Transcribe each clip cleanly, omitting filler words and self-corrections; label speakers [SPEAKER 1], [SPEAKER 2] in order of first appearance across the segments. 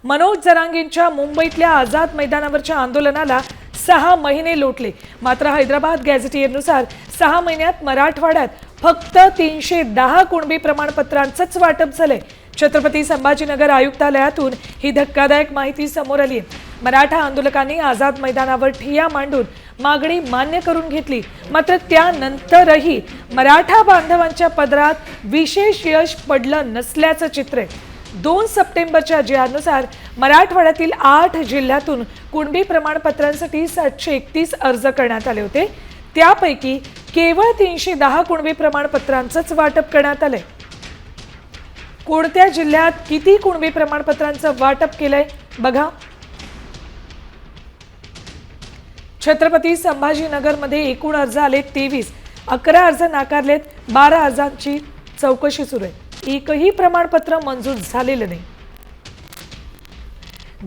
[SPEAKER 1] मनोज जरांगेंच्या मुंबईतल्या आझाद मैदानावरच्या आंदोलनाला 6 महिने लोटले। मात्र हैदराबाद गॅझेटियरनुसार 6 महिन्यात मराठवाड्यात फक्त 310 कुणबी प्रमाणपत्रांचंच वाटप झालंय। छत्रपती संभाजीनगर आयुक्तालयातून ही धक्कादायक माहिती समोर आली आहे। मराठा आंदोलकांनी आझाद मैदानावर ठिय्या मांडून मागणी मान्य करून घेतली, मात्र त्यानंतरही मराठा बांधवांच्या पदरात विशेष यश पडलं नसल्याचं चित्र आहे। 2 सप्टेंबरच्या जिहानुसार मराठवाड्यातील 8 जिल्ह्यातून कुणबी प्रमाणपत्रांसाठी 731 अर्ज करण्यात आले होते। त्यापैकी केवळ 310 कुणबी प्रमाणपत्रांचंच वाटप करण्यात आलंय। कोणत्या जिल्ह्यात किती कुणबी प्रमाणपत्रांचं वाटप केलंय बघा। छत्रपती संभाजीनगरमध्ये एकूण अर्ज आले 23, 11 अर्ज नाकारलेत, 12 अर्जांची चौकशी सुरू आहे। एकही प्रमाणपत्र मंजूर झालेलं नाही।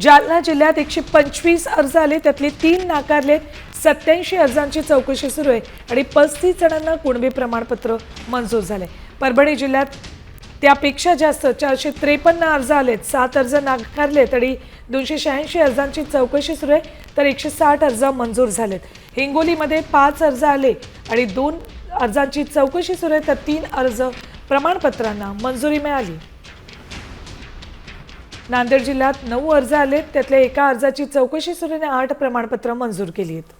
[SPEAKER 1] जालना जिल्ह्यात 125 अर्ज आले, त्यातले 3 नाकारलेत, 87 अर्जांची चौकशी सुरू आहे आणि 35 जणांना कुणबी प्रमाणपत्र मंजूर झाले। परभणी जिल्ह्यात त्यापेक्षा जास्त 453 अर्ज आलेत, 7 अर्ज नाकारलेत आणि 286 अर्जांची चौकशी सुरू आहे, तर 160 अर्ज मंजूर झालेत। हिंगोलीमध्ये 5 अर्ज आले आणि 2 अर्जांची चौकशी सुरू आहे, तर 3 अर्ज प्रमाणपत्रांना मंजुरी मिळाली। नांदेड जिल्ह्यात 9 अर्ज आलेत, त्यातल्या 1 अर्जाची चौकशी सुरू आहे, 8 प्रमाणपत्र मंजूर केली आहेत।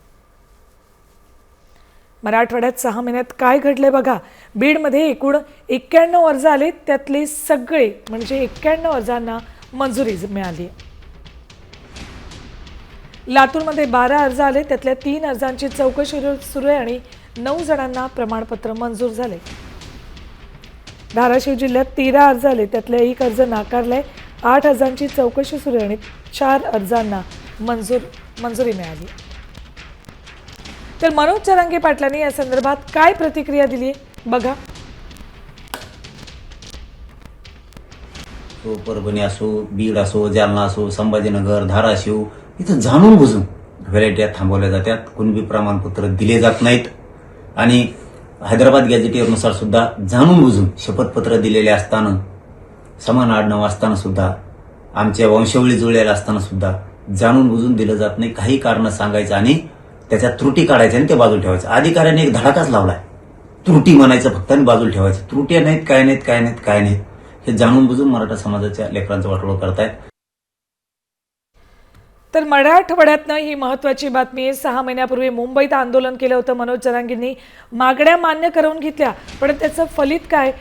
[SPEAKER 1] मराठवाड्यात 6 महिन्यात काय घडले बघा। बीडमध्ये एकूण 91 अर्ज आले, त्यातले सगळे म्हणजे 91 अर्जांना मंजुरी मिळाली। लातूरमध्ये 12 अर्ज आले, त्यातल्या 3 अर्जांची चौकशी सुरू आहे आणि 9 जणांना प्रमाणपत्र मंजूर झाले। धाराशिव जिल्ह्यात 13 अर्ज आले, त्यातले 1 अर्ज नाकारलाय, 8 अर्जांची चौकशी सुरू आहे आणि 4 अर्जांना मंजुरी मिळाली। तर मनोज जरांगे पाटलांनी या संदर्भात काय प्रतिक्रिया दिली बघा।
[SPEAKER 2] परभणी असो, बीड असो, जालना असो, संभाजीनगर, धाराशिव इथं जाणून बुजून व्हॅलिडिटी थांबवल्या जातात, कुणबी प्रमाणपत्र दिले जात नाहीत आणि हैदराबाद गॅझेटियरनुसार सुद्धा जाणून बुजून शपथपत्र दिलेले असताना, समान आडनाव असताना सुद्धा, आमच्या वंशावळी जुळलेल्या असताना सुद्धा जाणून बुजून दिलं जात नाही। काही कारण सांगायचं आणि त्याच्या त्रुटी काढायच्या आणि ते बाजूला ठेवायचं। अधिकाऱ्याने एक धडाकाच लावलाय, त्रुटी म्हणायचं फक्त आणि बाजूला ठेवायचं। त्रुटी नाहीत, काय नाहीत, हे जाणून बुजून मराठा समाजाच्या लेकरांचं वाटोळं करतायत।
[SPEAKER 1] तर मराठवाड्यातनं ही महत्त्वाची बातमी आहे। 6 महिन्यापूर्वी मुंबईत आंदोलन केलं होतं मनोज जरांगेंनी, मागण्या मान्य करून घेतल्या, पण त्याचं फलित काय